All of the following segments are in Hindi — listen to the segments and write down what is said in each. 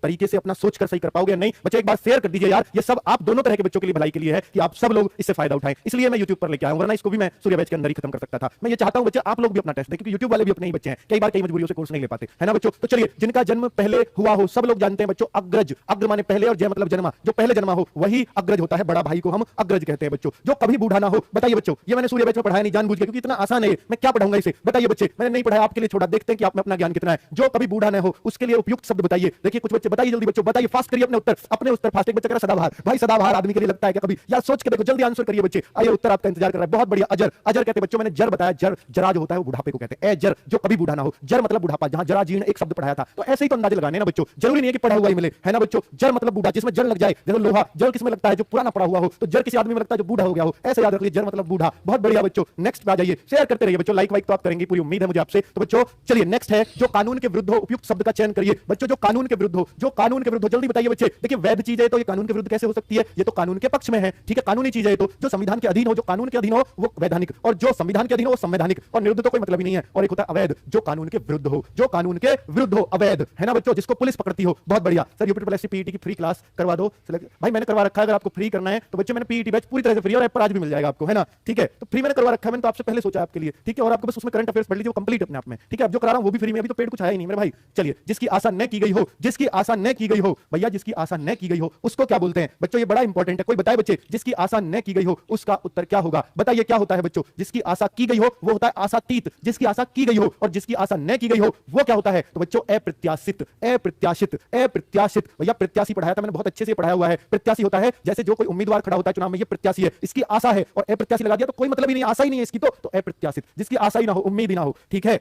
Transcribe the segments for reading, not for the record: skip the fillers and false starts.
तरीके से अपना सोच कर सही कर पाओगे या नहीं। बच्चे एक बार शेयर कर दीजिए यार, ये सब आप दोनों तरह के बच्चों के लिए भलाई के लिए है कि आप सब लोग इससे फायदा उठाएं, इसलिए मैं YouTube पर लेके आया हूं, वरना इसको भी मैं सूर्य बैच के अंदर ही खत्म कर सकता था। मैं ये चाहता हूं बच्चे आप लोग भी अपना टेस्ट दें, क्योंकि YouTube वाले भी अपने ही बच्चे हैं, कई बार कई मजबूरियों से कोर्स नहीं ले पाते, है ना बच्चों। तो चलिए, जिनका जन्म पहले हुआ हो, सब लोग जानते हैं बच्चों अग्रज, अग्र माने पहले और जय मतलब जन्मा, जो पहले जन्मा हो वही अग्रज होता है, बड़ा भाई को हम अग्रज कहते हैं बच्चों। जो कभी बूढ़ा ना हो, बताइए बच्चों, ये मैंने सूर्य बैच में पढ़ाया नहीं जानबूझ के, क्योंकि इतना आसान है, मैं क्या पढ़ाऊंगा इसे, बताइए बच्चे, मैंने नहीं पढ़ाया आपके लिए छोड़ा, देखते हैं कि आप में अपना ज्ञान कितना है। जो कभी बूढ़ा ना हो उसके लिए उपयुक्त शब्द बताइए। देखिए कुछ बच्चे, बताइए जल्दी बच्चों, बताइए, फास्ट करिए अपने उत्तर, अपने उत्तर फास्ट। एक बच्चा कह रहा सदाबहार, भाई सदाबहार आदमी के लिए लगता है क्या कभी, यार सोच के देखो, जल्दी आंसर करिए बच्चे। आइए उत्तर आपका इंतजार कर रहा है, बहुत बढ़िया। अजर, अजर कहते हैं बच्चों, मैंने जर बताया, जर जरा जो होता है वो बुढ़ापे को कहते हैं, जर जो कभी बूढ़ा ना हो, जर मतलब बुढ़ापा, जहां जरा जीर्ण एक शब्द पढ़ाया था, तो ऐसे ही तो अंदाजे लगाने ना बच्चों, जरूरी नहीं है कि पढ़ा हुआ ही मिले, है ना बच्चों। जर मतलब बूढ़ा, जिसमें जर लग जाए, जैसे लोहा, जर किसमें लगता है, जो पुराना पड़ा हुआ हो, तो जर किसी आदमी में लगता है जो बूढ़ा हो गया हो, ऐसे याद रख लीजिए, जर मतलब बूढ़ा। बहुत बढ़िया बच्चों, नेक्स्ट पे आ जाइए, शेयर करते रहिए बच्चों, लाइक वाइक तो आप करेंगे, पूरी उम्मीद है मुझे आपसे। तो बच्चों चलिए नेक्स्ट है, जो कानून के विरुद्ध हो, उपयुक्त शब्द का चयन करिए बच्चों, जो कानून के विरुद्ध हो, जो कानून के विरुद्ध हो, जल्दी बताइए बच्चे। देखिए वैध चीज है तो ये कानून के विरुद्ध कैसे हो सकती है, ये तो कानून के पक्ष में है, ठीक है, कानूनी चीज है तो, जो संविधान के अधीन हो, जो कानून के अधीन हो वो वैधानिक, और जो संविधान के अधीन हो वो संवैधानिक, और निरुद्ध तो कोई मतलब ही नहीं है। और एक होता है अवैध, जो कानून के विरुद्ध हो, जो कानून के विरुद्ध हो, अवैध, है ना बच्चों, जिसको पुलिस पकड़ती हो। बहुत बढ़िया सर, यूपी प्लस पीईटी की फ्री क्लास करवा दो, भाई मैंने करवा रखा है, अगर आपको फ्री करना है तो बच्चे मैंने पीईटी बैच पूरी तरह से फ्री और ऐप पर आज भी मिल जाएगा आपको, है ना, ठीक है, तो फ्री मैंने करवा रखा है, मैंने तो आपसे पहले सोचा आपके लिए, ठीक है, और आपको बस उसमें करंट अफेयर्स पढ़ लीजिए, वो कंप्लीट अपने आप में, ठीक है, अब जो करा रहा हूं वो भी फ्री में, अभी तो पेड कुछ आया ही नहीं मेरे भाई। चलिए, जिसकी आशा न की गई हो, जिसकी आशा न की गई हो भैया, जिसकी आशा न की गई हो उसको क्या बोलते हैं बच्चों, ये बड़ा इंपॉर्टेंट है, कोई बताए बच्चे, जिसकी आशा न की गई हो उसका उत्तर क्या होगा, बताइए क्या होता है बच्चों। जिसकी आशा की गई हो वो होता है आशातीत, जिसकी आशा की गई हो, और जिसकी आशा न की गई हो वो क्या होता है, तो बच्चों अप्रत्याशित, अप्रत्याशित, अप्रत्याशित। भैया प्रत्याशी पढ़ाया था मैंने, बहुत अच्छे से पढ़ाया हुआ है। प्रत्याशी होता है जैसे जो कोई उम्मीदवार खड़ा होता है चुनाव में, ये प्रत्याशी है, इसकी आशा है, और अप्रत्याशी लगा दिया तो कोई मतलब ही नहीं, आशा ही नहीं है इसकी, तो अप्रत्याशित, जिसकी आशा ही ना हो, उम्मीद ही ना हो, ठीक है।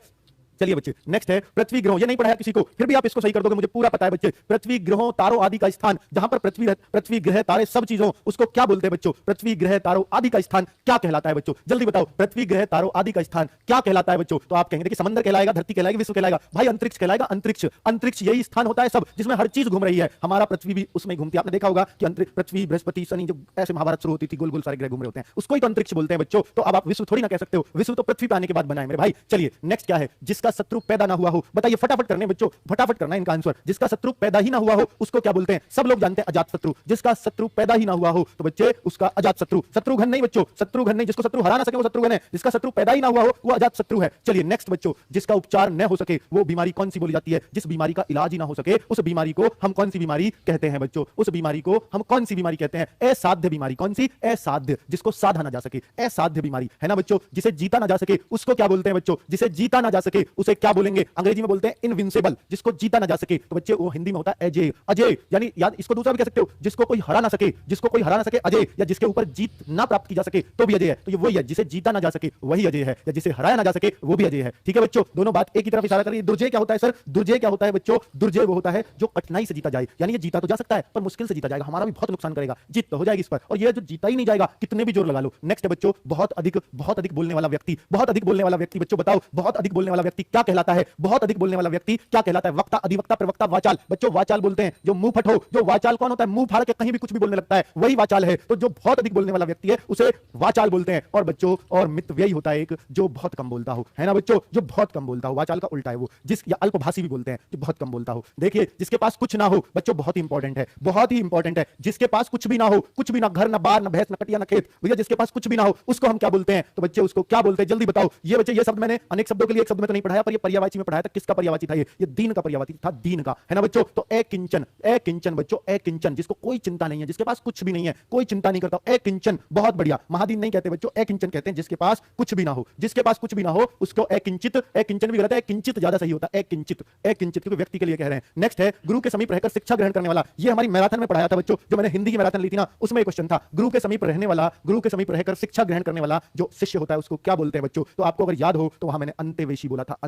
चलिए बच्चे नेक्स्ट है पृथ्वी ग्रहों, ये नहीं पढ़ाया किसी को, फिर भी आप इसको सही कर दोगे, मुझे पूरा पता है बच्चे। पृथ्वी ग्रहों तारों आदि का स्थान, जहां पर पृथ्वी ग्रह तारे सब चीजों, उसको क्या बोलते हैं बच्चों, पृथ्वी ग्रह तारों आदि का स्थान क्या कहलाता है बच्चों, जल्दी बताओ, पृथ्वी ग्रह तारों आदि का स्थान क्या कहलाता है बच्चों। तो आप कहेंगे कि समंदर कहलाएगा, धरती कहलाएगी, विश्व कहलाएगा, भाई अंतरिक्ष कहलाएगा, अंतरिक्ष, अंतरिक्ष यही स्थान होता है सब जिसमें हर चीज घूम रही है, हमारा पृथ्वी भी उसमें घूमती है। आपने देखा होगा कि अंतरिक्ष, पृथ्वी, बृहस्पति, शनि, जो ऐसे महाभारत शुरू होती थी, गोल गोल सारे ग्रह घूम रहे होते हैं, उसको ही तो अंतरिक्ष बोलते हैं बच्चों। तो अब आप विश्व थोड़ी ना कह सकते हो, विश्व तो पृथ्वी पे आने के बाद बना है मेरे भाई। चलिए नेक्स्ट क्या है, जिसका शत्रु पैदा ना हुआ हो, बताइए फटाफट करने बच्चों, फटाफट करना इनका आंसर। जिसका शत्रु पैदा ही ना हुआ हो उसको क्या बोलते हैं, सब लोग जानते हैं अजात शत्रु, जिसका शत्रु पैदा ही ना हुआ हो तो बच्चे उसका अजात शत्रु, शत्रुघ्न नहीं बच्चों, शत्रुघ्न नहीं, जिसको शत्रु हरा ना सके वो शत्रुघ्न है, जिसका शत्रु पैदा ही ना हुआ हो वो अजात शत्रु है। चलिए नेक्स्ट बच्चों, जिसका उपचार न हो सके वो बीमारी कौन सी बोली जाती है, जिस बीमारी का इलाज ही ना हो सके उस बीमारी को हम कौन सी बीमारी कहते हैं बच्चों, उस बीमारी को हम कौन सी बीमारी कहते हैं, असाध्य बीमारी, कौन सी, असाध्य, जिसको साधा ना जा सके, असाध्य बीमारी, है ना बच्चों। जिसे जीता ना जा सके उसको क्या बोलते हैं बच्चों, जिसे जीता ना जा सके उसे क्या बोलेंगे, अंग्रेजी में बोलते हैं इनविंसिबल, जिसको जीता ना जा सके तो बच्चे वो हिंदी में होता है अजय, अजय यानी याद, इसको दूसरा भी कह सकते हो, जिसको कोई हरा ना सके, जिसको कोई हरा ना सके अजय, या जिसके ऊपर जीत ना प्राप्त की जा सके तो भी अजय है। तो ये वही है, जिसे जीता ना जा सके वही अजय है, या जिसे हराया ना जा सके वो भी अजय है, ठीक है बच्चों। दोनों बात एक ही तरफ इशारा कर रही है। दुर्जय क्या होता है सर, दुर्जय क्या होता है बच्चों, दुर्जय वो होता है जो कठिनाई से जीता जाए, यानी ये जीता तो जा सकता है पर मुश्किल से जीता जाएगा, हमारा भी बहुत नुकसान करेगा, जीत तो हो जाएगी इस पर, और ये जो जीता ही नहीं जाएगा कितने भी जोर लगा लो। नेक्स्ट है बच्चों, बहुत अधिक बोलने वाला व्यक्ति, बहुत अधिक बोलने वाला व्यक्ति बच्चों बताओ, बहुत अधिक बोलने वाला व्यक्ति क्या कहलाता है, बहुत अधिक बोलने वाला व्यक्ति क्या कहलाता है, वक्ता, अधिवक्ता, प्रवक्ता, वाचाल, बच्चों वाचाल बोलते हैं, जो मुंह फट हो, जो वाचाल कौन होता है, मुंह फाड़ के कहीं भी कुछ भी बोलने लगता है वही वाचाल है, तो जो बहुत अधिक बोलने वाला व्यक्ति है उसे वाचाल बोलते हैं। और बच्चों और मितव्ययी होता है एक, जो बहुत कम बोलता हो, है ना बच्चों, जो बहुत कम बोलता हो, वाचाल का उल्टा है वो, जिस, या अल्पभाषी भी बोलते हैं, जो बहुत कम बोलता हो। देखिए जिसके पास कुछ ना हो बच्चों, बहुत ही इंपॉर्टेंट है, बहुत ही इंपॉर्टेंट है, जिसके पास कुछ भी ना हो, कुछ भी ना, घर ना बार ना भैंस ना कटिया ना खेत, भैया जिसके पास कुछ भी ना हो उसको हम क्या बोलते हैं, तो बच्चे उसको क्या बोलते हैं, जल्दी बताओ। ये बच्चे ये शब्द मैंने अनेक शब्दों के लिए एक शब्द में तो नहीं पढ़ाया, पर ये पर्यायवाची में पढ़ाया था। किसका पर्यायवाची था ये दीन का पर्यायवाची था, दीन का, है ना बच्चों। तो अकिंचन, अकिंचन बच्चों, अकिंचन, जिसको कोई चिंता नहीं है, जिसके पास कुछ भी नहीं है, कोई चिंता नहीं करता, अकिंचन, बहुत बढ़िया। महादीन नहीं कहते बच्चों, अकिंचन कहते हैं, जिसके पास कुछ भी ना हो, जिसके पास कुछ भी ना हो उसको अकिंचित, अकिंचन भी गलत है, किंचित ज्यादा सही होता है, अकिंचित, अकिंचित, क्योंकि व्यक्ति के लिए कह रहे हैं। नेक्स्ट है गुरु के समीप रहकर शिक्षा ग्रहण करने वाला, ये हमारी मैराथन में पढ़ाया था बच्चों, जो मैंने हिंदी की मैराथन ली थी ना, उसमें एक क्वेश्चन था, गुरु के समीप रहने वाला, गुरु के समीप रहकर शिक्षा ग्रहण करने वाला जो शिष्य होता है उसको क्या बोलते हैं बच्चों। तो आपको अगर याद हो तो वहां मैंने अंत्यवेशी बोला था,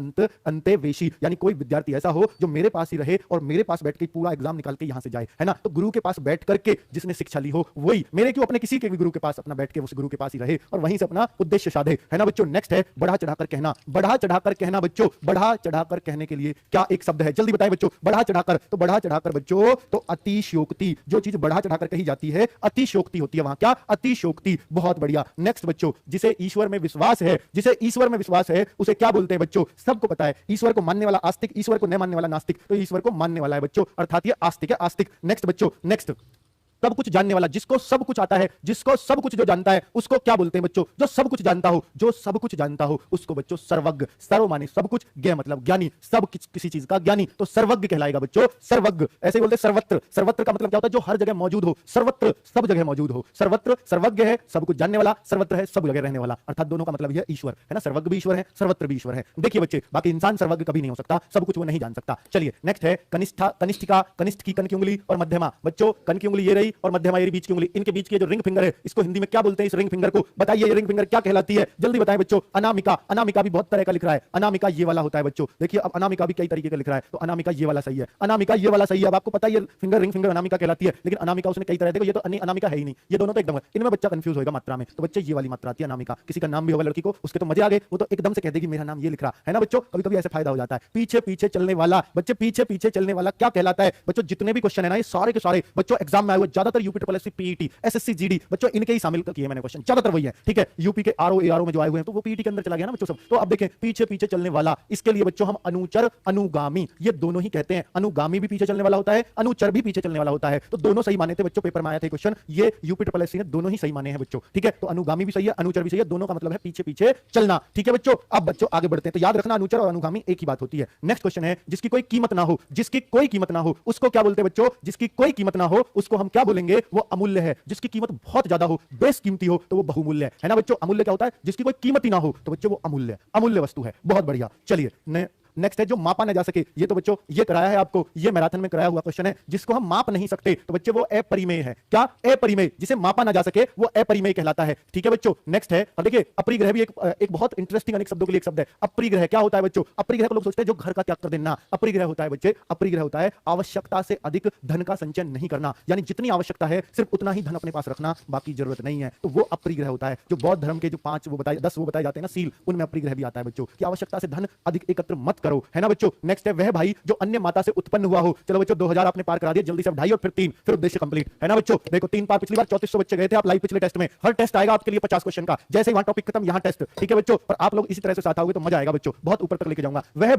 अंत्यवेशी, यानी कोई विद्यार्थी ऐसा हो जो मेरे पास ही रहे और मेरे पास बैठ के पूरा एग्जाम निकाल के यहां से जाए, है ना। तो गुरु के पास बैठ करके जिसने शिक्षा ली हो वही, मेरे क्यों, अपने किसी के भी गुरु के पास अपना बैठ के उस गुरु के पास ही रहे और वहीं से अपना उद्देश्य साधे, है ना बच्चों। नेक्स्ट है बढ़ा चढ़ाकर कहना, बढ़ा चढ़ाकर कहना बच्चों, बढ़ा चढ़ाकर कहने के लिए क्या एक शब्द है, जल्दी बताएं बच्चों। बढ़ा चढ़ाकर, तो बढ़ा चढ़ाकर बच्चों तो अतिशयोक्ति, जो चीज बढ़ा चढ़ाकर कही जाती है अतिशयोक्ति होती है, वहां क्या, अतिशयोक्ति, बहुत बढ़िया। नेक्स्ट बच्चों, जिसे ईश्वर में विश्वास है, जिसे ईश्वर में विश्वास है उसे क्या बोलते हैं बच्चों, सबको पता है। ईश्वर को मानने वाला आस्तिक, ईश्वर को न मानने वाला नास्तिक, तो ईश्वर को मानने वाला है बच्चों, अर्थात ये आस्तिक है, आस्तिक। नेक्स्ट बच्चों, नेक्स्ट सब कुछ जानने वाला, जिसको सब कुछ आता है, जिसको सब कुछ जो जानता है उसको क्या बोलते हैं बच्चों? जो सब कुछ जानता हो, जो सब कुछ जानता हो उसको बच्चों सर्वज्ञ। सर्व माने सब कुछ, ज्ञ मतलब ज्ञानी, सब किसी चीज का ज्ञानी, तो सर्वज्ञ कहलाएगा बच्चों, सर्वज्ञ। ऐसे ही बोलते हैं सर्वत्र। सर्वत्र का मतलब क्या होता है? जो हर जगह मौजूद हो, सर्वत्र सब जगह मौजूद हो। सर्वत्र सर्वज्ञ है, सब कुछ जानने वाला, सर्वत्र है सब जगह रहने वाला, अर्थात दोनों का मतलब यह ईश्वर है ना। सर्वज्ञ भी ईश्वर है, सर्वत्र भी ईश्वर है। देखिए बच्चे, बाकी इंसान सर्वज्ञ कभी नहीं हो सकता, सब कुछ वो नहीं जान सकता। चलिए नेक्स्ट है कनिष्ठा, कनिष्ठिका, कनिष्ठ की कन की उंगली और मध्यमा। बच्चों कन की उंगली ये रही और मध्यमा ये बीच की उंगली, इनके बीच की जो रिंग फिंगर है इसको हिंदी में क्या बोलते हैं? इस रिंग फिंगर को बताइए, ये रिंग फिंगर क्या कहलाती है? जल्दी बताएं बच्चों। अनामिका। अनामिका भी बहुत तरह का लिख रहा है, अनामिका ये वाला होता है बच्चों। देखिए अब अनामिका भी कई तरीके का लिख रहा है, तो अनामिका ये वाला सही है, अनामिका ये वाला सही है। अब आपको पता है ये फिंगर, रिंग फिंगर अनामिका कहलाती है, लेकिन अनामिका उसने कई तरह, देखो ये तो अनामिका है ही नहीं, ये दोनों तो एकदम है। इनमें बच्चा कंफ्यूज होगा मात्रा में, तो बच्चे ये वाली मात्रा आती है अनामिका। किसी का नाम भी होगा लड़की को, उसके तो मजे आ गए, वो तो एकदम से कह देगी मेरा नाम ये लिख रहा है ना बच्चों। कभी कभी ऐसे फायदा हो जाता है। पीछे पीछे चलने वाला, बच्चे पीछे पीछे चलने वाला क्या कहलाता है बच्चों? जितने भी क्वेश्चन है ना ये सारे के सारे बच्चों एग्जाम में आए हुए, ज्यादातर UP triple SC, PET, SSC, GD बच्चों इनके ही शामिल किए मैंने क्वेश्चन, ज्यादातर वही है, ठीक है। यूपी के आरओ एआरओ में जो आए हुए हैं तो वो पीईटी के अंदर चला गया ना बच्चों सब। तो अब देखें पीछे पीछे चलने वाला, इसके लिए बच्चों हम अनुचर, अनुगामी ये दोनों ही कहते हैं। अनुगामी भी पीछे चलने वाला होता है, अनुचर भी पीछे चलने वाला होता है, तो दोनों सही माने थे बच्चों, पेपर में आया था क्वेश्चन, ये यूपी ट्रिपल एससी ने दोनों ही सही माने हैं बच्चों, ठीक है। तो अनुगामी भी सही है, अनुचर भी सही है, दोनों का मतलब है पीछे पीछे चलना, ठीक है बच्चों। अब बच्चों आगे बढ़ते हैं, तो याद रखना अनुचर और अनुगामी एक ही बात होती है। नेक्स्ट क्वेश्चन है जिसकी कोई कीमत ना हो, जिसकी कोई कीमत ना हो उसको क्या बोलते हैं बच्चों? जिसकी कोई कीमत ना हो उसको हम क्या बोलेंगे? वो अमूल्य है। जिसकी कीमत बहुत ज्यादा हो, बेशकीमती हो, तो वो बहुमूल्य है ना बच्चों। अमूल्य क्या होता है? जिसकी कोई कीमत ही ना हो, तो बच्चों वो अमूल्य, अमूल्य वस्तु है। बहुत बढ़िया। चलिए नेक्स्ट है जो मापा ना जा सके, ये तो बच्चों ये कराया है आपको, ये मैराथन में कराया हुआ क्वेश्चन है। जिसको हम माप नहीं सकते तो बच्चे वो अपरिमेय है। क्या? अपरिमेय। जिसे मापा ना जा सके वो अपरिमेय कहलाता है, ठीक है बच्चों। नेक्स्ट है, अब देखिए अपरिग्रह भी एक बहुत इंटरेस्टिंग अनेक शब्दों के लिए एक शब्द है। अपरिग्रह क्या होता है बच्चों? अपरिग्रह को लोग सोचते हैं जो घर का त्याग कर देना, अपरिग्रह होता है बच्चे, अपरिग्रह होता है आवश्यकता से अधिक धन का संचय नहीं करना, यानी जितनी आवश्यकता है सिर्फ उतना ही धन अपने पास रखना, बाकी जरूरत नहीं है, तो वो अपरिग्रह होता है। जो बौद्ध धर्म के जो 5 वो बताए 10 वो बताए जाते हैं ना सील, उनमें अपरिग्रह भी आता है बच्चों, कि आवश्यकता से धन अधिक एकत्र मत करो, है ना बच्चों। नेक्स्ट है वह भाई जो अन्य माता से उत्पन्न हुआ हो। चलो बच्चों 2000 आपने पार करा दिया, जल्दी से 2.5 और फिर 3, फिर उद्देश्य कंप्लीट, है ना बच्चों। देखो 3 पार पिछली बार 3400 बच्चे गए थे आप लाइव पिछले टेस्ट में। हर टेस्ट आएगा आपके लिए 50 क्वेश्चन का, जैसे ही वहां टॉपिक खत्म यहां टेस्ट, ठीक है बच्चों। और आप लोग इसी तरह से साथ आओगे तो मजा आएगा बच्चों, बहुत ऊपर तक लेके जाऊंगा। वह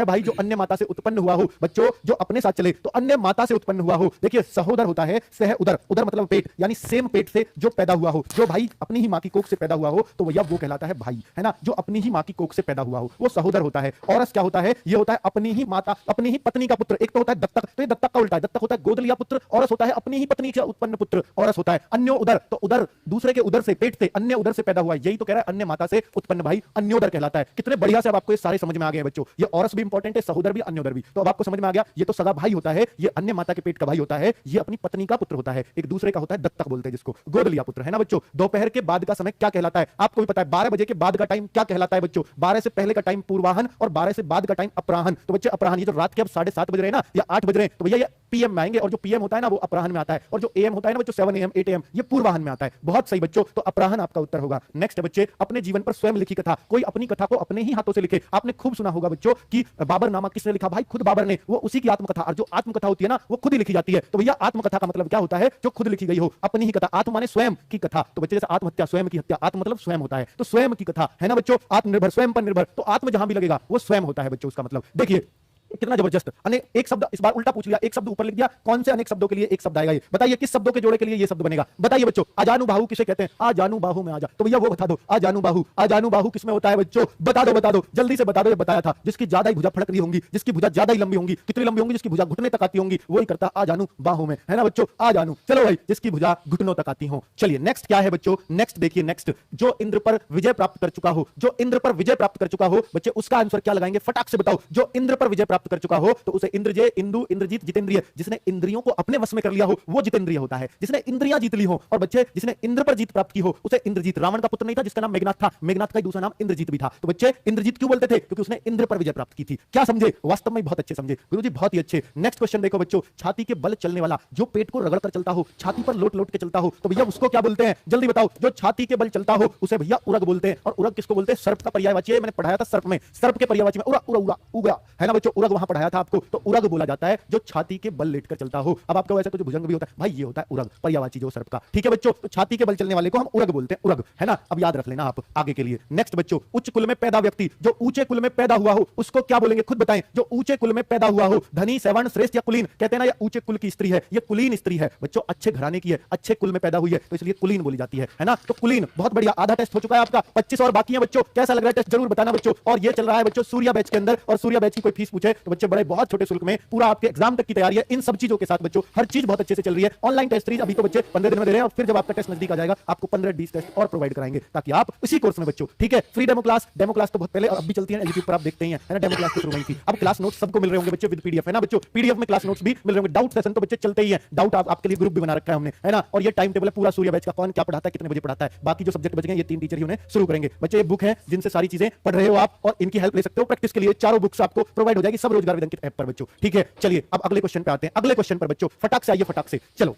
भाई जो अन्य माता से उत्पन्न हुआ हो बच्चों, जो अपने साथ चले तो अन्य माता से उत्पन्न हुआ हो। देखिए सहोदर होता है, सह उदर, उदर मतलब पेट, यानी सेम पेट से जो पैदा हुआ हो। जो भाई अपनी ही मां की कोख से पैदा हुआ हो तो भैया वो कहलाता है भाई, है ना। जो अपनी ही मां की कोख से पैदा हुआ हो वो सहोदर होता है। औरस क्या होता है? ये होता है अपनी ही माता, अपनी ही पत्नी का पुत्र। एक तो होता है दत्तक, तो ये दत्तक का उल्टा है, दत्तक होता है गोद लिया पुत्र, औरस होता है अपनी ही पत्नी से उत्पन्न पुत्र, औरस होता है। अन्यो उदर, तो उदर दूसरे के उदर से, पेट से, अन्य उदर से पैदा हुआ, यही तो कह रहा है अन्य माता से उत्पन्न भाई अन्योदर कहलाता है। कितने बढ़िया से अब आपको ये सारे समझ में आ गए हैं बच्चों। ये औरस भी इंपॉर्टेंट है, सहोदर भी, अन्योदर भी, तो अब आपको समझ में आ गया। ये तो सगा भाई होता है, ये अन्य माता के पेट का भाई होता है, ये अपनी पत्नी का पुत्र होता है। एक दूसरे का होता है दत्तक बोलते हैं जिसको, गोद लिया पुत्र, है ना बच्चों। दोपहर के बाद का समय क्या कहलाता है? आपको भी पता है 12 बजे के बाद का टाइम क्या कहलाता है बच्चों? 12 से पहले का टाइम पूर्वाहन और 12 से बाद का टाइम अपराहन। तो बच्चे अपराहन, ये जो रात के अब 7:30 बज रहे हैं ना या 8 बज रहे हैं, तो भैया ये पीएम में आएंगे, और जो पीएम होता है ना वो अपराहन में आता है, और जो एएम होता है ना बच्चों 7 AM 8 AM ये पूर्वाहन में आता है। बहुत सही बच्चों, तो अपराहन आपका उत्तर होगा। नेक्स्ट बच्चे अपने जीवन पर स्वयं लिखी कथा, कोई अपनी कथा को अपने ही हाथों से लिखे। आपने खूब सुना होगा बच्चों कि बाबर नामा किसने लिखा? भाई खुद बाबर ने, वो उसी की आत्मकथा, और जो आत्मकथा होती है ना वो खुद ही लिखी जाती है। तो भैया आत्मकथा का मतलब क्या होता है? जो खुद लिखी गई हो, अपनी ही कथा। आत्म माने स्वयं की कथा, तो बच्चे जैसे आत्महत्या, स्वयं की हत्या, आत्म मतलब स्वयं होता है, तो स्वयं की कथा, है ना बच्चों। आत्मनिर्भर, स्वयं पर निर्भर, तो आत्म जहां भी लगेगा वो स्वयं होता है बच्चों, उसका मतलब देखिए कितना जबरदस्त। एक शब्द इस बार उल्टा पूछ लिया, एक शब्द ऊपर लिख दिया, कौन से अनेक शब्दों के लिए एक शब्द आएगा? ये बताइए किस शब्दों के जोड़े के लिए ये शब्द बनेगा? बताइए बच्चों। आजानुबाहु किसे कहते हैं? आजानुबाहु में आजा, तो भैया वो बता दो। आजानुबाहु, आजानुबाहु किसमें होता है बच्चों? बता दो जल्दी से बता दो। ये बताया था, जिसकी ज्यादा ही भुजा फड़क रही होंगी, जिसकी भुजा ज्यादा ही लंबी होंगी। कितनी लंबी होंगी? जिसकी भुजा घुटने तक आती होंगी, वही करता आजानुबाहु में, है ना बच्चों। आजानु, चलो भाई जिसकी भुजा घुटनों तक आती हो। चलिए नेक्स्ट क्या है बच्चों? नेक्स्ट देखिए, नेक्स्ट जो इंद्र पर विजय प्राप्त कर चुका हो, जो इंद्र पर विजय प्राप्त कर चुका हो बच्चे, उसका आंसर क्या लगाएंगे? फटाक से बताओ। जो इंद्र पर विजय प्राप्त कर चुका हो तो इंद्रजय, इंदु, इंद्रजीत, जितेंद्रिय। जिसने इंद्रियों को अपने वश में कर लिया हो वो जितेंद्रिय होता है, जिसने इंद्रियां जीत ली हो। और बच्चे जिसने इंद्र पर जीत प्राप्त की हो उसे इंद्रजीत। रावण का पुत्र नहीं था जिसका नाम मेघनाथ था, मेघनाथ का दूसरा नाम इंद्रजीत भी था। तो बच्चे इंद्रजीत क्यों बोलते थे? क्योंकि उसने इंद्र पर विजय प्राप्त की थी। क्या समझे? वास्तव में बहुत अच्छे समझे गुरुजी, बहुत ही अच्छे। नेक्स्ट क्वेश्चन देखो बच्चों, छाती के बल चलने वाला, जो पेट को रगड़ कर चलता हो, छाती पर लोट लोट के चलता हो, तो भैया उसको क्या बोलते हैं? जल्दी बताओ। जो छाती के बल चलता हो उसे भैया उरग बोलते हैं। और उरग किसको बोलते हैं? सर्प का पर्यायवाची है, मैंने पढ़ाया था सर्प में, सर्प के पर्यायवाची में उरा उरा उरा उगा, है ना बच्चों। उरग वहां पढ़ाया था आपको, तो उरग बोला जाता है जो छाती के बल लेटकर चलता हो। अब आपको वैसे तो जो भुजंग भी होता है भाई, ये होता है उरग, पर्यायवाची जो सर्प का। ठीक है बच्चों, तो छाती के बल चलने वाले को हम उरग बोलते हैं, उरग, है ना। अब याद रख लेना आप आगे के लिए। नेक्स्ट बच्चों, उच्च कुल में पैदा व्यक्ति, जो ऊंचे कुल में पैदा हुआ हो उसको क्या बोलेंगे, खुद बताएं। जो ऊंचे कुल में पैदा हुआ हो, धनी, सवर्ण, श्रेष्ठ या कुलीन, कहते हैं ना ये ऊंचे कुल की स्त्री है, ये कुलीन स्त्री है बच्चों, अच्छे घराने की है, अच्छे कुल में पैदा हुई है, तो इसलिए कुलीन बोली जाती है ना। तो कुलीन, बहुत बढ़िया, आधा टेस्ट हो चुका है आपका, 25 और बाकी है बच्चों। कैसा लग रहा है टेस्ट जरूर बताना बच्चों। और ये चल रहा है बच्चों सूर्या बैच के अंदर, और सूर्या बैच की कोई फीस पूछे तो बच्चे बड़े बहुत छोटे शुल्क में पूरा आपके एग्जाम तक की तैयारी है इन सब चीजों के साथ बच्चों। हर चीज बहुत अच्छे से चल रही है। ऑनलाइन टेस्ट सीरीज अभी तो बच्चे 15 दिन में दे रहे हैं, और फिर जब आपका टेस्ट नजदीक आ जाएगा आपको 15-20 टेस्ट और प्रोवाइड कराएंगे, ताकि आप इसी कोर्स में बच्चों, ठीक है। फ्री डेमो क्लास तो बहुत पहले और अब भी चलती है, यूट्यूब पर आप देखते ही हैं, है ना। डेमो क्लास तो शुरू हुई थी, अब क्लास नोट्स सबको मिल रहे होंगे बच्चों विद पीडीएफ, है ना बच्चों। पीडीएफ में क्लास नोट्स भी मिल रहे होंगे। डाउट सेशन तो बच्चे चलते ही हैं, डाउट आपके लिए ग्रुप भी बना रखा है हमने, है ना। और ये टाइम टेबल है पूरा सूर्या बैच का, कौन क्या पढ़ाता है, कितने बजे पढ़ाता है। बाकी जो सब्जेक्ट बच गए ये 3 टीचर ही उन्हें शुरू करेंगे बच्चे। ये बुक है जिनसे सारी चीजें पढ़ रहे हो आप, और इनकी हेल्प ले सकते हो प्रैक्टिस के लिए। चारों बुक्स आपको प्रोवाइड हो जाएगी सब रोजगार विद अंकित ऐप पर बच्चों, ठीक है। चलिए अब अगले क्वेश्चन पे आते हैं, अगले क्वेश्चन पर बच्चों फटाक से आइए, फटाक से चलो।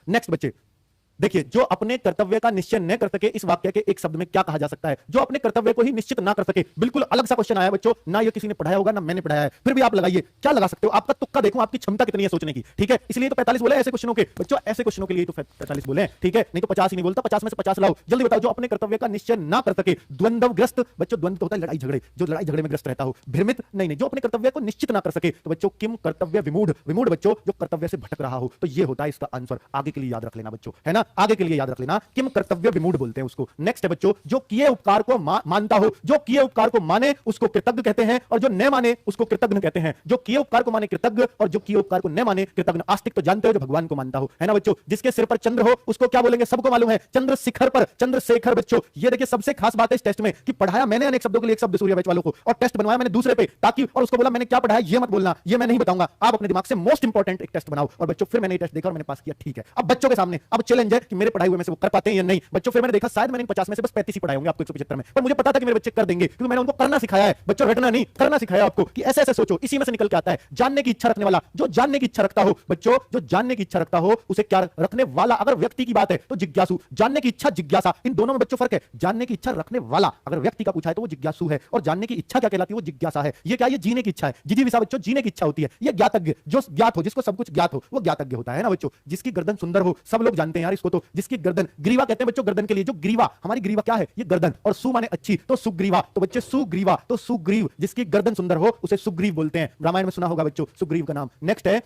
नेक्स्ट बच्चे देखिए, जो अपने कर्तव्य का निश्चय न कर सके, इस वाक्य के एक शब्द में क्या कहा जा सकता है। जो अपने कर्तव्य को ही निश्चित ना कर सके, बिल्कुल अलग सा क्वेश्चन आया बच्चों, ना ये किसी ने पढ़ाया होगा ना मैंने पढ़ाया है, फिर भी आप लगाइए क्या लगा सकते हो। आपका तुक्का देखो, आपकी क्षमता कितनी है सोचने की, ठीक है। इसलिए तो 45 बोले ऐसे क्वेश्चनों के बच्चों, ऐसे क्वेश्चनों के लिए तो 45 बोले, ठीक है, नहीं तो 50 ही नहीं बोलता। 50 में से 50 लाओ, जल्दी बताओ। जो अपने कर्तव्य का निश्चय ना कर सके, द्वंद्वग्रस्त बच्चों, द्वंद्व होता है लड़ाई झगड़े, जो लड़ाई झगड़े में ग्रस्त रहता हो, भ्रमित नहीं, जो अपने कर्तव्य को निश्चित ना कर सके, तो बच्चों किम कर्तव्य विमूढ़, विमूढ़ बच्चों जो कर्तव्य से भटक रहा हो, तो ये होता है इसका आंसर। आगे के लिए याद रख लेना बच्चों, है ना, आगे के लिए याद रख लेना, किम कर्तव्य विमूढ़ बोलते हैं उसको। नेक्स्ट है बच्चों, जो किए उपकार को मानता हो, जो किए उपकार को माने उसको कृतज्ञ कहते हैं, और जो न माने उसको कृतज्ञ कहते हैं। जो किए उपकार को माने कृतज्ञ, और जो किए उपकार को न माने कृतज्ञ। आस्तिक तो जानते हो, जो भगवान को मानता हो, है ना बच्चों। जिसके सिर पर चंद्र हो उसको क्या बोलेंगे, सबको मालूम है, चंद्रशिखर पर, चंद्रशेखर बच्चों। ये देखिए सबसे खास बात है इस टेस्ट में कि पढ़ाया मैंने अनेक शब्दों के लिए एक शब्द सूर्या बैच वालों को, और टेस्ट बनवाया मैंने दूसरे पे, ताकि और उसको बोला मैंने क्या पढ़ाया ये मत बोलना, ये मैं नहीं बताऊंगा, आप अपने दिमाग से मोस्ट इंपॉर्टेंट एक टेस्ट बनाओ। और बच्चों फिर मैंने टेस्ट देखा और मैंने पास किया, ठीक है। अब बच्चों के सामने अब चैलेंज है कि मेरे पढ़ाई हुए में से वो कर पाते हैं या नहीं बच्चों। फिर मैंने देखा शायद मैंने 50 में से बस 35 ही पढ़ाए होंगे आपको 175 में, पर मुझे पता था कि मेरे बच्चे कर देंगे, क्योंकि मैंने उनको करना सिखाया है बच्चों, रटना नहीं, करना सिखाया आपको कि ऐसे ऐसे सोचो, इसी में से निकल के आता है। जानने की इच्छा रखने वाला, जो जानने की इच्छा रखता हो बच्चों, जो जानने की इच्छा रखता हो उसे क्या रखने वाला, अगर व्यक्ति की बात है तो जिज्ञासु। जानने की इच्छा, जिज्ञासा, इन दोनों में बच्चों फर्क है। जानने की इच्छा रखने वाला अगर व्यक्ति का पूछा है तो वो जिज्ञासु है, और जानने की इच्छा क्या कहलाती है, वो जिज्ञासा है। ये क्या, ये जीने की इच्छा है, जिजीविषा बच्चों, जीने की इच्छा होती है। ये ज्ञातज्ञ, जो ज्ञात हो, जिसको सब कुछ ज्ञात हो वो ज्ञातज्ञ होता है ना बच्चों। जिसकी गर्दन सुंदर हो, सब लोग जानते हैं यार इसको, तो जिसकी गर्दन, ग्रीवा कहते हैं बच्चों गर्दन के लिए, जो ग्रीवा, हमारी ग्रीवा क्या है, ये गर्दन, और सु माने अच्छी, तो सुग्रीवा, तो बच्चे सुग्रीवा, तो सुग्रीव, जिसकी गर्दन सुंदर हो उसे सुग्रीव बोलते हैं। रामायण में सुना होगा बच्चों सुग्रीव का नाम। नेक्स्ट है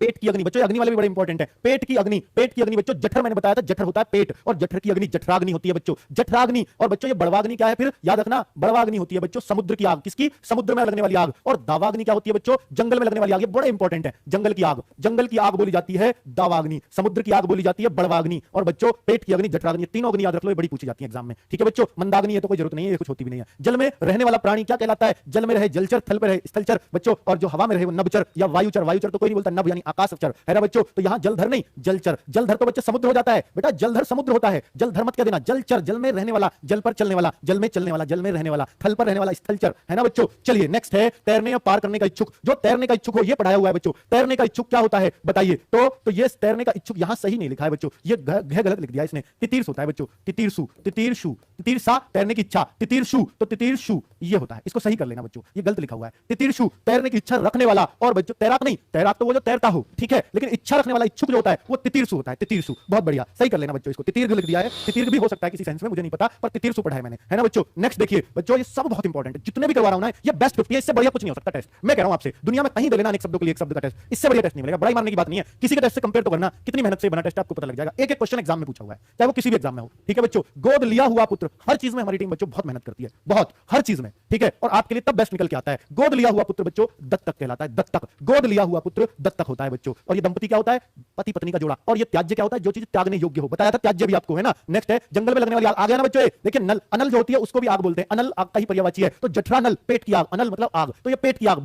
पेट की अग्नि बच्चों, अग्नि वाले भी बड़े इंपॉर्टेंट है। पेट की अग्नि, पेट की अग्नि बच्चों, जठर मैंने बताया था, जठर होता है पेट, और जठर की अग्नि जठराग्नि होती है बच्चों, जठराग्नि। और बच्चों ये बड़वाग्नि क्या है, फिर याद रखना, बड़वाग्नि होती है बच्चों समुद्र की आग, किसकी, समुद्र में लगने वाली आग। और दावाग्नि क्या होती है बच्चों, जंगल में लगने वाली आग, ये बड़े इंपॉर्टेंट है। जंगल की आग, जंगल की आग बोली जाती है दावाग्नि, समुद्र की आग बोली जाती है बड़वाग्नि, और बच्चों पेट की अग्नि, जठराग्नि, तीनों अग्नि याद रख लो, ये बड़ी पूछी जाती है एग्जाम में, ठीक है बच्चों। मंदाग्नि है तो कोई जरूरत नहीं है, ये कुछ होती भी नहीं है। जल में रहने वाला प्राणी क्या कहलाता है, जल में रहे जलचर, थल पर रहे स्थलचर बच्चों, और जो हवा में रहे वो नभचर या वायुचर, वायुचर तो कोई नहीं बोलता, नभ यानी आकाशचर, है ना बच्चों। तो यहां जलधर नहीं जलचर, जलधर तो बच्चे समुद्र हो जाता है बेटा, जलधर समुद्र होता है, जलधर मत कह देना, जलचर, जल में रहने वाला, जल पर चलने वाला, जल में चलने वाला, जल में रहने वाला, थल पर रहने वाला स्थलचर, है ना बच्चों। चलिए नेक्स्ट है तैरने या पार करने का इच्छुक, जो तैरने का इच्छुक हो, ये पढ़ाया हुआ है बच्चों। तैरने का इच्छुक क्या होता है बताइए, तो ये तैरने का इच्छुक यहां सही नहीं लिखा है बच्चों, ये गलत लिख दिया इसने, तितीर्ष होता है बच्चों, तितीर्षु, तितीर्षु, तितीर्षा तैरने की इच्छा, तितीर्षु तो तितीर्षु ये होता है, इसको सही कर लेना बच्चों, ये गलत लिखा हुआ है। तितीर्षु तैरने की इच्छा रखने वाला, और बच्चों तैराक नहीं, तैराक तो वो जो तैरता हो, ठीक है, लेकिन इच्छा रखने वाला इच्छुक जो होता है वो तितीर्षु होता है, तितीर्षु, बहुत बढ़िया, सही कर लेना बच्चों। इसको तितीर्घ लिख दिया है, तितीर्घ भी हो सकता है किसी सेंस में, मुझे नहीं पता, पर तितीर्षु पढ़ा है मैंने, है ना बच्चों। नेक्स्ट देखिए बच्चों, ये सब बहुत इंपॉर्टेंट है, जितने भी करवा रहा हूं ना, ये बेस्ट 50 है, इससे बढ़िया कुछ नहीं हो सकता टेस्ट। मैं कह रहा हूं आपसे, दुनिया में कहीं दे लेना एक शब्दों के लिए एक शब्द का टेस्ट, इससे बढ़िया टेस्ट नहीं मिलेगा। बड़ाई मारने की बात नहीं है, किसी के टेस्ट से कंपेयर तो करना, कितनी मेहनत से बना टेस्ट आपको पता लग जाएगा। एक एक क्वेश्चन एग्जाम में पूछा हुआ है, चाहे वो किसी भी एग्जाम में हो, ठीक है बच्चों। गोद लिया हुआ पुत्र, हर चीज में हमारी टीम बच्चों बहुत मेहनत करती है, बहुत, हर चीज में, ठीक है, और आपके लिए तब बेस्ट निकल के आता है। गोद लिया हुआ पुत्र बच्चों दत्तक कहलाता है, दत्तक, गोद लिया हुआ पुत्र दत्तक होता है बच्चों। और ये दंपति क्या होता है, पति पत्नी का जोड़ा। और ये त्याज्य क्या होता है, जो चीज त्यागने योग्य हो, बताया था त्याज्य भी आपको, है ना। नेक्स्ट है जंगल में लगने वाली आग, आ गया ना बच्चों। देखिए नल, अनल जो होती है उसको भी आग बोलते हैं, अनल आग का ही पर्यायवाची है। तो जठरा नल पेट की आग, अनल मतलब आग, तो ये पेट की आग,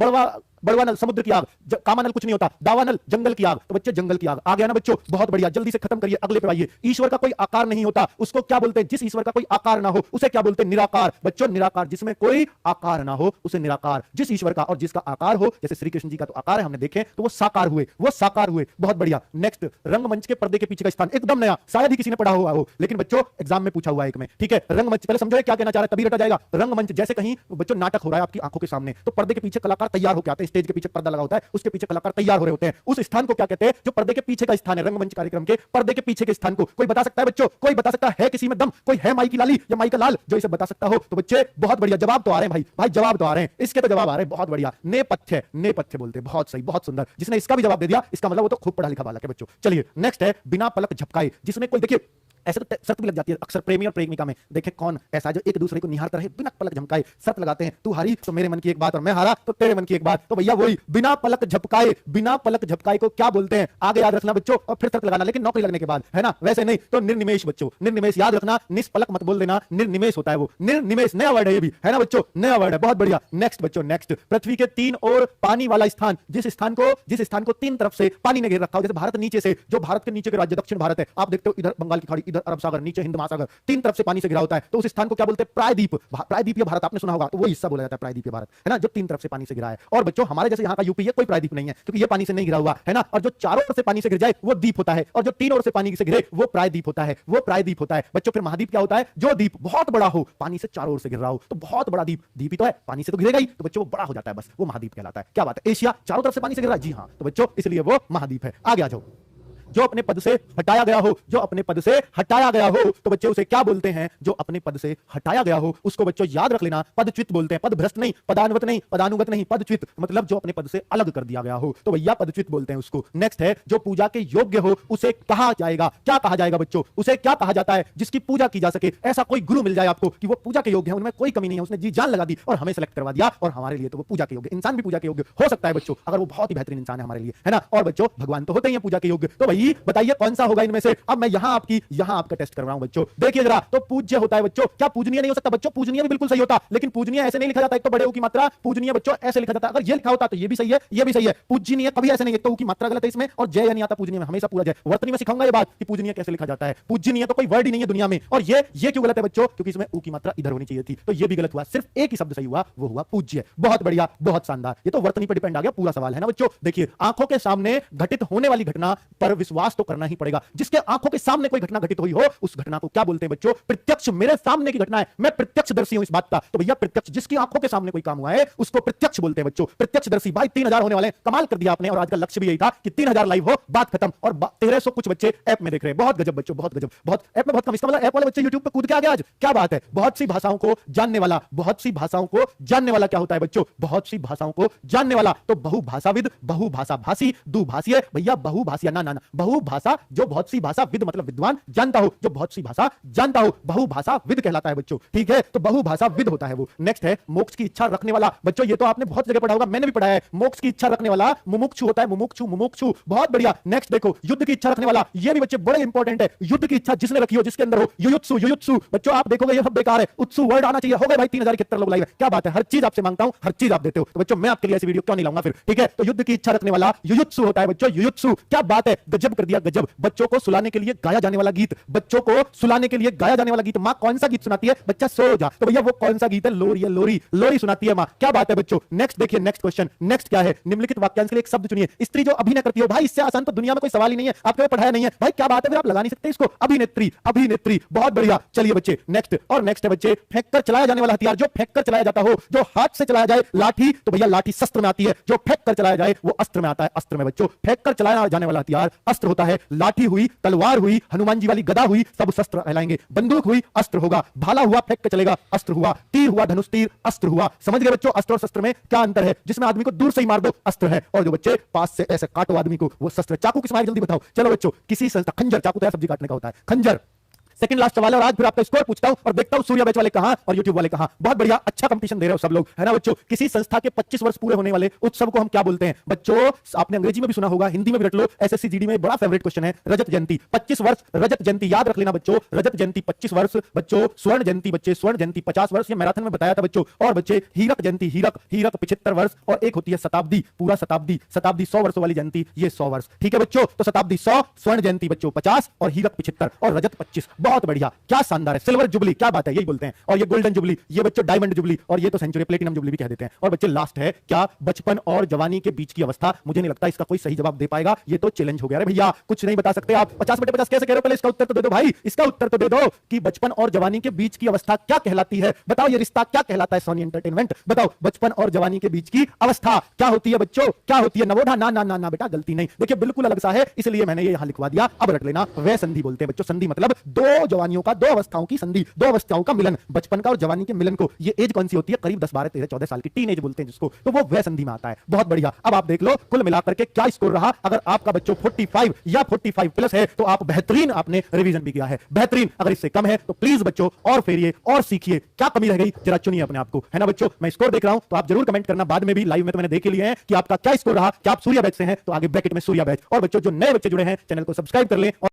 बड़वा नल समुद्र की आग, कामा नल कुछ नहीं होता, दावा नल जंगल की आग, तो बच्चे जंगल की आग आ गया ना बच्चों, बहुत बढ़िया, जल्दी से खत्म करिए, अगले पे आइए। ईश्वर का कोई आकार नहीं होता, उसको क्या बोलते हैं, जिस ईश्वर का कोई आकार ना हो उसे क्या बोलते हैं, निराकार बच्चों, निराकार, जिसमें कोई आकार ना हो उसे निराकार। जिस ईश्वर का और जिसका आकार हो, जैसे श्री कृष्ण जी का तो आकार है, हमने देखे, तो वो साकार हुए, वो साकार हुए, बहुत बढ़िया। नेक्स्ट रंगमंच के पर्दे के पीछे का स्थान, एकदम नया, शायद ही किसी ने पढ़ा हुआ हो, लेकिन बच्चों एग्जाम में पूछा हुआ है एक में, ठीक है। रंगमंच, पहले समझो क्या कहना चाह रहा है तभी रटा जाएगा। रंगमंच जैसे कहीं बच्चों नाटक हो रहा है आपकी आंखों के सामने, तो पर्दे के पीछे कलाकार तैयार होकर आते हैं स्टेज के पीछे पर्दा लगा होता है, उसके पीछे कलाकार तैयार हो रहे होते हैं, उस स्थान को क्या कहते हैं? जो पर्दे के पीछे का स्थान है, रंगमंच कार्यक्रम के पर्दे के पीछे के स्थान को कोई बता सकता है बच्चों? कोई बता सकता है? किसी में दम? कोई है माई की लाली या माई का लाल जो इसे बता सकता हो? तो बच्चे बहुत बढ़िया जवाब तो आ रहे हैं भाई, भाई जवाब तो आ रहे हैं, इसके तो जवाब आ रहे हैं, बहुत बढ़िया। नेपथ्य, नेपथ्य बोलते हैं, बहुत सही, बहुत सुंदर। जिसने इसका भी जवाब दे दिया इसका मतलब वो तो खूब पढ़ा लिखा बालक है बच्चों। चलिए नेक्स्ट है बिना पलक झपकाए, जिसमें कोई देखिए ऐसे तो शर्त भी लग जाती है अक्सर प्रेमी और प्रेमिका में, देखे कौन ऐसा जो एक दूसरे को निहारता रहे बिना पलक झपकाए, शर्त लगाते हैं, तू हारी तो मेरे मन की एक बात और मैं हारा तो तेरे मन की एक बात, तो भैया वही बिना पलक झपकाए। बिना पलक झपकाए को क्या बोलते हैं? आगे याद रखना बच्चों और फिर शर्त लगाना, लेकिन नौकरी लगने के बाद, है ना? वैसे नहीं तो निर्निमेष बच्चों, निर्निमेष याद रखना, निष्पलक मत बोल देना, निर्निमेष होता है वो, निर्निमेष नया वर्ड है ये भी, है ना बच्चों? नया वर्ड है, बहुत बढ़िया। नेक्स्ट बच्चों, नेक्स्ट पृथ्वी के तीन ओर पानी वाला स्थान, जिस स्थान को तीन तरफ से पानी ने घेर रखा हो, जैसे भारत नीचे से, जो भारत के नीचे के राज्य दक्षिण भारत है, आप देखते हो इधर बंगाल की खाड़ी, इधर अरब सागर, नीचे महासागर, तीन तरफ से पानी से घिरा होता है, तो उस स्थान को क्या बोलते हैं? प्रायद्वीप। प्रायद्वीपीय भारत आपने सुना होगा, तो वो हिस्सा बोला जाता है प्रायद्वीपीय भारत, है ना? जो तीन तरफ से पानी से घिरा है। और बच्चों हमारे जैसे यहाँ का यूपी है कोई प्रायद्वीप नहीं है, क्योंकि ये पानी से नहीं घिरा हुआ है ना। और जो चारों ओर से पानी से घिर जाए वो द्वीप होता है, और जो तीन ओर से पानी से घिरे वो प्रायद्वीप होता है, वो प्रायद्वीप होता है बच्चों। फिर महाद्वीप क्या होता है? जो द्वीप बहुत बड़ा हो, पानी से चारों ओर से घिर रहा हो, तो बहुत बड़ा द्वीप, द्वीप ही तो है, पानी से तो घिरेगा ही, तो बच्चों वो बड़ा हो जाता है, बस वो महाद्वीप कहलाता है। क्या बात है? एशिया चारों तरफ से पानी से घिर रहा है, जी हाँ, तो बच्चों इसलिए वो महाद्वीप है। आगे आ जाओ। जो अपने पद से हटाया गया हो, जो अपने पद से हटाया गया हो, तो बच्चे उसे क्या बोलते हैं? जो अपने पद से हटाया गया हो उसको बच्चों याद रख लेना, पदच्युत बोलते हैं। पद भ्रष्ट नहीं, पदानुगत नहीं, पदानुगत नहीं, पदच्युत मतलब जो अपने पद से अलग कर दिया गया हो, तो भैया पदच्युत बोलते हैं उसको। नेक्स्ट है जो पूजा के योग्य हो उसे कहा जाएगा। क्या कहा जाएगा बच्चों? उसे क्या कहा जाता है? जिसकी पूजा की जा सके, ऐसा कोई गुरु मिल जाए आपको कि वो पूजा के योग्य है, उनमें कोई कमी नहीं है, उसने जी जान लगा दी और हमें सेलेक्ट करवा दिया, और हमारे लिए तो वो पूजा के योग्य। इंसान भी पूजा के योग्य हो सकता है बच्चों, अगर वो बहुत ही बेहतरीन इंसान है हमारे लिए, है ना? और बच्चों भगवान तो होते ही हैं पूजा के योग्य, तो भाई बताइए कौन सा होगा इनमें से? अब मैं यहां आपका टेस्ट कर रहा हूं बच्चों, देखिए जरा। तो पूज्य होता है बच्चों, क्या पूजनीय नहीं हो सकता बच्चों? पूजनीय भी बिल्कुल सही होता, लेकिन पूजनीय ऐसे नहीं लिखा जाता। एक तो बड़े ऊ की मात्रा, पूजनीय बच्चों ऐसे लिखा जाता। अगर ये लिखा होता तो ये भी सही है, ये भी सही है। पूजनीय कभी ऐसे नहीं, एक तो ऊ की मात्रा गलत है इसमें, और जय नहीं आता पूजनीय में, हमेशा पूरा जय। वर्तनी में सिखाऊंगा ये बात कि पूजनीय कैसे लिखा जाता है। पूजनीय तो कोई वर्ड ही नहीं है दुनिया में, और ये क्यों गलत है बच्चों? क्योंकि इसमें ऊ की मात्रा इधर होनी चाहिए थी, तो ये भी गलत हुआ। सिर्फ एक ही शब्द सही हुआ, वो हुआ पूज्य। बहुत बढ़िया, बहुत शानदार। ये तो वर्तनी पर डिपेंड आ गया पूरा सवाल, है ना बच्चों? देखिए आंखों के सामने घटित होने वाली घटना पर विश्वास तो करना ही पड़ेगा। जिसके आंखों के सामने कोई घटना घटित हुई हो उस घटना को क्या बोलते हैं बच्चों? प्रत्यक्ष। मेरे सामने की घटना है, मैं प्रत्यक्षदर्शी हूं इस बात का, तो भैया प्रत्यक्ष। जिसकी आंखों के सामने कोई काम हुआ है उसको प्रत्यक्ष बोलते हैं बच्चों, प्रत्यक्षदर्शी। भाई 3000 होने वाले, कमाल कर दिया आपने, और आज का लक्ष्य भी यही था कि 3000 लाइव हो, बात खत्म। और 1300 कुछ बच्चे ऐप में देख रहे हैं, बहुत गजब बच्चों, बहुत गजब। बहुत ऐप में बहुत कम, इसका मतलब ऐप वाले बच्चे यूट्यूब पे कूद के आ गए आज, क्या बात है। बहुत सी भाषाओं को जानने वाला, बहुत सी भाषाओं को जानने वाला क्या होता है बच्चों? बहुत सी भाषाओं को जानने वाला। तो बहुभाषाविद, बहुभाषा भाषी, दुभाषीय भैया, बहुभाषिया ना ना ना, बहुभाषा जो बहुत सी भाषा, विद मतलब विद्वान, जानता हो जो बहुत सी भाषा जानता हो, बहुभाषा विद कहलाता है बच्चों, ठीक है? तो बहुभाषा विद होता है वो। नेक्स्ट है मोक्ष की इच्छा रखने वाला। बच्चों ये तो आपने बहुत जगह पढ़ा होगा, मैंने भी पढ़ा है। मोक्ष की इच्छा रखने वाला मुमुक्षु होता है, मुमुक्षु, मुमुक्षु। बहुत बढ़िया। नेक्स्ट देखो युद्ध की इच्छा रखने वाला, ये भी बच्चे बड़े इंपॉर्टेंट है। युद्ध की इच्छा जिसने रखी हो, जिसके अंदर हो, युयुत्सु, युयुत्सु। बच्चों आप देखोगे ये सब बेकार है, उत्सु वर्ड आना चाहिए। हो गए भाई 3071 लोग लाइव, क्या बात है। हर चीज आपसे मांगता हूं, हर चीज आप देते हो, तो बच्चों मैं आपके लिए ऐसी वीडियो क्यों नहीं लाऊंगा फिर, ठीक है? तो युद्ध की इच्छा रखने वाला युयुत्सु होता है बच्चों, युयुत्सु। क्या बात है, गजब कर दिया, गजब। बच्चों को सुलाने के लिए गाया जाने वाला गीत, बच्चों को सुलाने के लिए गाया जाने वाला गीत। मां कौन सा गीत सुनाती है? बच्चा सो जा, तो भैया वो कौन सा गीत है? लोरी है, लोरी, लोरी सुनाती है मां। क्या बात है बच्चों। नेक्स्ट देखिए, नेक्स्ट क्वेश्चन, नेक्स्ट क्या है? निम्नलिखित वाक्यांश के लिए एक शब्द चुनिए। स्त्री जो अभिनय करती हो, भाई इससे आसान तो दुनिया में कोई सवाल ही नहीं है, आपको पढ़ाया नहीं है भाई, क्या बात है, फिर आप लगा नहीं सकते इसको। अभिनेत्री, अभिनेत्री, बहुत बढ़िया। चलिए बच्चे नेक्स्ट, और नेक्स्ट है बच्चे फेंक कर चलाया जाने वाला हथियार, जो फेंक कर चलाया जाता हो, जो हाथ से चलाया जाए। लाठी, तो भैया लाठी शस्त्र में आती है, जो फेंक कर चलाया जाए वो अस्त्र में आता है, अस्त्र में बच्चों। फेंक कर चलाया जाने वाला हथियार अस्त्र होता है। लाठी हुई, तलवार हुई, हनुमान जी वाली गदा हुई, सब शस्त्र कहलाएंगे। बंदूक हुई, अस्त्र होगा। भाला हुआ, फेंक कर चलेगा, अस्त्र हुआ। तीर हुआ, धनुष तीर, अस्त्र हुआ। समझ गए बच्चों अस्त्र और शस्त्र में क्या अंतर है? जिसमें आदमी को दूर से ही मार दो अस्त्र है, और जो बच्चे पास से ऐसे काटो आदमी को वो शस्त्र। चाकू किस मार, जल्दी बताओ। चलो बच्चों, किसी संस्था, खंजर, चाकू तो सब्जी काटने का होता है, खंजर। सेकंड लास्ट सवाल है, और आज फिर आपका स्कोर पूछता हूं और देखता हूं सूर्या बैच वाले कहां और यूट्यूब वाले कहां। बहुत बढ़िया, अच्छा कंपटीशन दे रहे हो सब लोग, है ना बच्चों? किसी संस्था के 25 वर्ष पूरे होने वाले उत्सव को हम क्या बोलते हैं बच्चों? आपने अंग्रेजी में भी सुना होगा, हिंदी में भी रट लो। एसएससी जीडी में बड़ा फेवरेट क्वेश्चन है, रजत जयंती। 25 वर्ष रजत जयंती याद रख लेना बच्चों, रजत जयंती 25 वर्ष बच्चों। स्वर्ण जयंती बच्चे, स्वर्ण जयंती 50 वर्ष, ये मैराथन में बताया था बच्चों। और बच्चे हीरक जयंती, हीरक 75 वर्ष, और एक होती है शताब्दी, पूरा शताब्दी, शताब्दी 100 वर्षों वाली जयंती, ये 100 वर्ष, ठीक है बच्चों? तो शताब्दी 100, स्वर्ण जयंती बच्चों 50, और हीरक 75, और रजत 25। बहुत बढ़िया, क्या शानदार है। सिल्वर जुबली, क्या बात है, यही बोलते हैं। और ये गोल्डन जुबली, ये बच्चों डायमंड जुबली, और ये तो सेंचुरी प्लेटिनम जुबली भी कह देते हैं। और बच्चे लास्ट है क्या, बचपन और जवानी के बीच की अवस्था। मुझे नहीं लगता इसका कोई सही जवाब दे पाएगा, ये तो चैलेंज हो गया। अरे भैया कुछ नहीं बता सकते आप, 50/50 कैसे कह रहे हो? पहले इसका उत्तर तो दे दो भाई, इसका उत्तर तो दे दो कि बचपन और जवानी के बीच की अवस्था क्या कहलाती है। बताओ ये रिश्ता क्या कहलाता है सोनी एंटरटेनमेंट, बताओ बचपन और जवानी के बीच की अवस्था क्या होती है बच्चों, क्या होती है? नवोढ़ा ना ना ना ना बेटा, गलती नहीं। देखिए बिल्कुल अलग सा है, इसलिए मैंने ये यहां लिखवा दिया। अब रट लेना, वह संधि बोलते हैं बच्चों। संधि मतलब दो जवानियों का, दो अवस्थाओं की संधि, दो अवस्थाओं का मिलन, बचपन का और जवानी के मिलन को। ये एज कौन सी होती है? करीब 10, 12, 13, 14 साल की टीन एज बोलते हैं जिसको, तो वो वह संधि में आता है। बहुत बढ़िया। अब आप देख लो कुल मिलाकर के क्या स्कोर रहा। अगर आपका बच्चों 45 या 45 प्लस है तो आप बेहतरीन, आपने रिवीजन भी किया है, बेहतरीन। अगर इससे कम है तो प्लीज बच्चों और फेरिए और सीखिए, क्या कमी रह गई जरा चुनिए अपने आप को, है ना बच्चों। मैं स्कोर देख रहा हूं तो आप जरूर कमेंट करना बाद में भी, लाइव में तो मैंने देख लिए हैं कि आपका क्या स्कोर रहा। क्या आप सूर्या बैच से हैं तो आगे ब्रैकेट में सूर्या बैच। और बच्चों जो नए बच्चे जुड़े हैं चैनल को सब्सक्राइब कर लें।